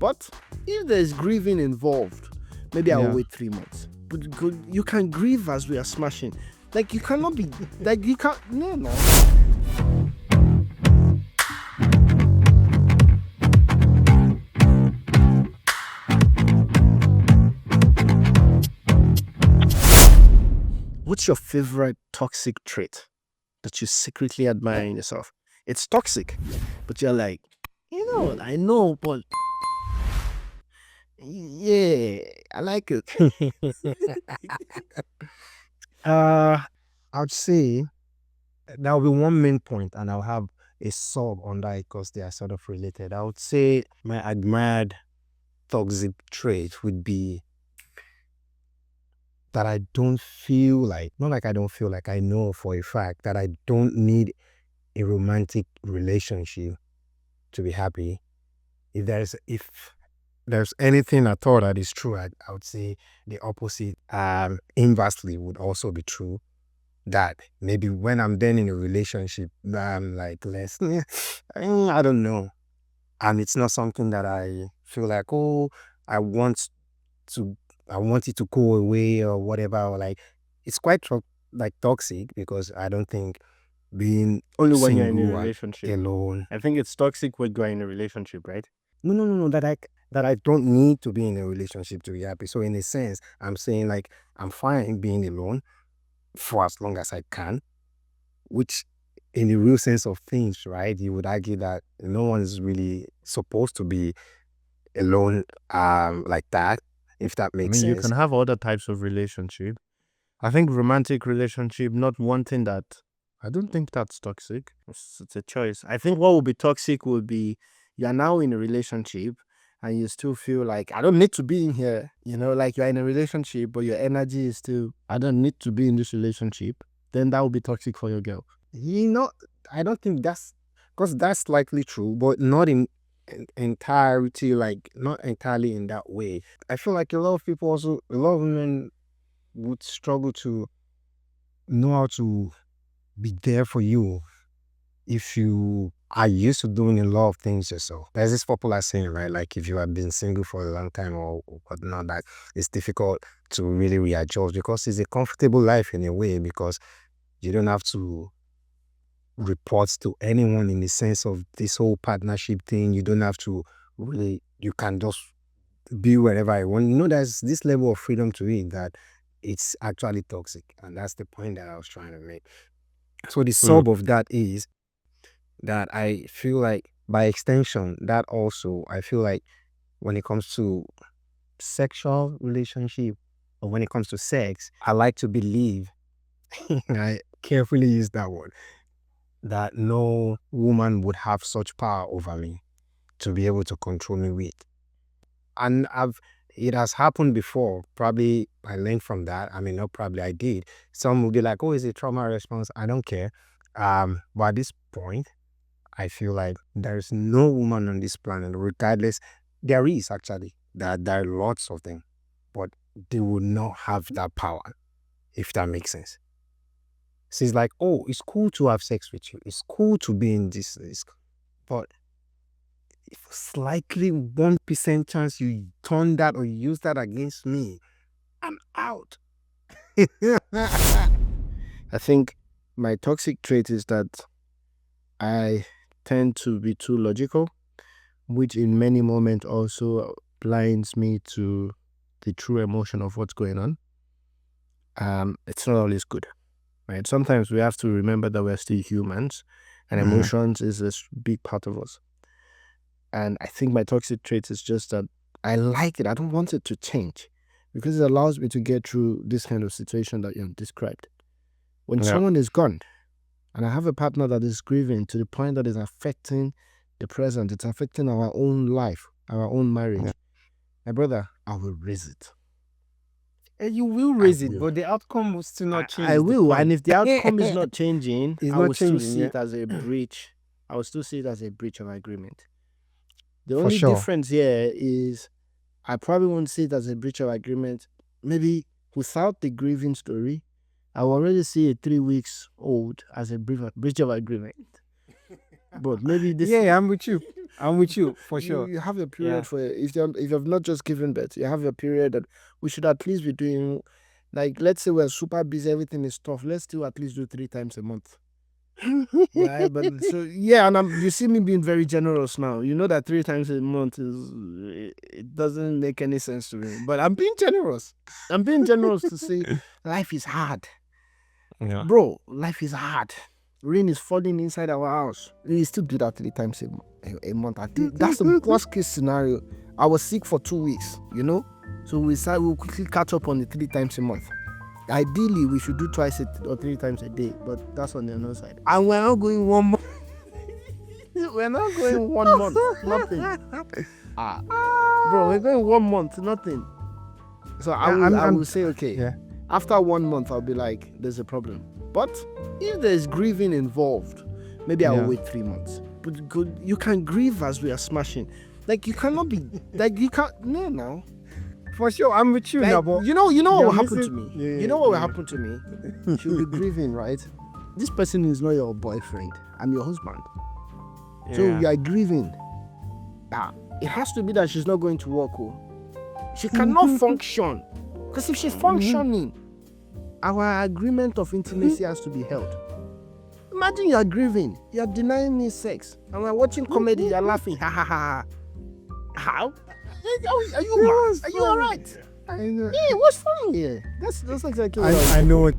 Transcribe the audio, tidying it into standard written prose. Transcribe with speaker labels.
Speaker 1: But if there's grieving involved, maybe I'll wait 3 months. But you can grieve as we are smashing. Like, you cannot be, like, you can't, no. What's your favorite toxic trait that you secretly admire in yourself? It's toxic, but you're like, I know, but yeah, I like it.
Speaker 2: I would say that will be one main point, and I'll have a sub on that because they are sort of related. I would say my admired toxic trait would be that I don't feel like, not like I don't feel like, I know for a fact that I don't need a romantic relationship to be happy. If there's anything at all that is true, I would say the opposite. Inversely would also be true. That maybe when I'm then in a relationship, I'm like less, I don't know. And it's not something that I feel like, oh, I want to, I want it to go away or whatever. Or like, it's quite like toxic because I don't think being
Speaker 1: Only when you're in a
Speaker 2: single and
Speaker 1: relationship.
Speaker 2: alone.
Speaker 1: I think it's toxic when you're in a relationship, right?
Speaker 2: No. That I don't need to be in a relationship to be happy. So in a sense, I'm saying like I'm fine being alone for as long as I can, which in the real sense of things, right? You would argue that no one is really supposed to be alone like that, if that makes sense.
Speaker 1: You can have other types of relationship. I think romantic relationship, not wanting that, I don't think that's toxic. It's a choice. I think what would be toxic would be you're now in a relationship and you still feel like, I don't need to be in here. Like you're in a relationship, but your energy is still, I don't need to be in this relationship. Then that would be toxic for your girl.
Speaker 2: I don't think because that's likely true, but not in entirety, like not entirely in that way. I feel like a lot of women would struggle to know how to be there for you if you are used to doing a lot of things yourself. There's this popular saying, right? Like if you have been single for a long time or whatnot, that it's difficult to really readjust because it's a comfortable life in a way because you don't have to report to anyone in the sense of this whole partnership thing. You don't have to really, you can just be wherever I want. There's this level of freedom to it that it's actually toxic. And that's the point that I was trying to make. So the sub of that is that I feel like by extension, that also, I feel like when it comes to sexual relationship or when it comes to sex, I like to believe, I carefully use that word, that no woman would have such power over me to be able to control me with. And it has happened before. Probably I learned from that. I mean, not probably, I did. Some would be like, oh, is it trauma response? I don't care. But at this point, I feel like there's no woman on this planet, regardless. There is actually, there are lots of them, but they will not have that power, if that makes sense. So it's like, oh, it's cool to have sex with you. It's cool to be in this, but if slightly 1% chance you turn that or use that against me, I'm out.
Speaker 1: I think my toxic trait is that I tend to be too logical, which in many moments also blinds me to the true emotion of what's going on. It's not always good, right? Sometimes we have to remember that we're still humans and emotions is a big part of us. And I think my toxic trait is just that I like it. I don't want it to change because it allows me to get through this kind of situation that you described. When someone is gone and I have a partner that is grieving to the point that is affecting the present, it's affecting our own life, our own marriage, my brother, I will raise it.
Speaker 2: You will raise it, but the outcome will still not change.
Speaker 1: I will, and if the outcome is not changing,
Speaker 2: It's
Speaker 1: I
Speaker 2: not
Speaker 1: will still
Speaker 2: changing,
Speaker 1: see
Speaker 2: yeah.
Speaker 1: it as a breach. I will still see it as a breach of agreement. The
Speaker 2: For
Speaker 1: only
Speaker 2: sure.
Speaker 1: difference here is I probably won't see it as a breach of agreement. Maybe without the grieving story, I will already see a 3 weeks old as a breach of agreement. But maybe this.
Speaker 2: Yeah, I'm with you. I'm with you for
Speaker 1: You,
Speaker 2: sure.
Speaker 1: you have a
Speaker 2: Yeah.
Speaker 1: period for if you've not just given birth, you have a period that we should at least be doing. Like, let's say we're super busy, everything is tough. Let's still at least do 3 times a month. Right, but so yeah, and you see me being very generous now. You know that 3 times a month it doesn't make any sense to me. But I'm being generous. I'm being generous to say life is hard,
Speaker 2: Yeah.
Speaker 1: bro. Life is hard. Rain is falling inside our house. We still do that 3 times a month. That's the worst case scenario. I was sick for 2 weeks, so we'll quickly catch up on the 3 times a month. Ideally, we should do twice or 3 times a day, but that's on the other side. And we're not going 1 month. We're not going 1 month, nothing. Bro, we're going 1 month, nothing. So I will say, okay.
Speaker 2: Yeah.
Speaker 1: After 1 month, I'll be like, there's a problem. But if there's grieving involved, maybe I'll wait 3 months. But you can grieve as we are smashing. Like, you cannot be, like, you can't, no.
Speaker 2: For sure, I'm with you
Speaker 1: Like,
Speaker 2: now, but
Speaker 1: you know what will happen to
Speaker 2: missing-
Speaker 1: me?
Speaker 2: Yeah,
Speaker 1: You know what will
Speaker 2: yeah.
Speaker 1: happen to me? She'll be grieving, right? This person is not your boyfriend. I'm your husband. So
Speaker 2: Yeah.
Speaker 1: you are grieving. It has to be that she's not going to work. She cannot function. Because if she's functioning, our agreement of intimacy has to be held. Imagine you are grieving. You are denying me sex. And we're watching comedy. You're laughing. Ha ha ha. How? Are you mad? Are you alright?
Speaker 2: I know.
Speaker 1: Yeah, what's wrong here? That's exactly what
Speaker 2: I know it.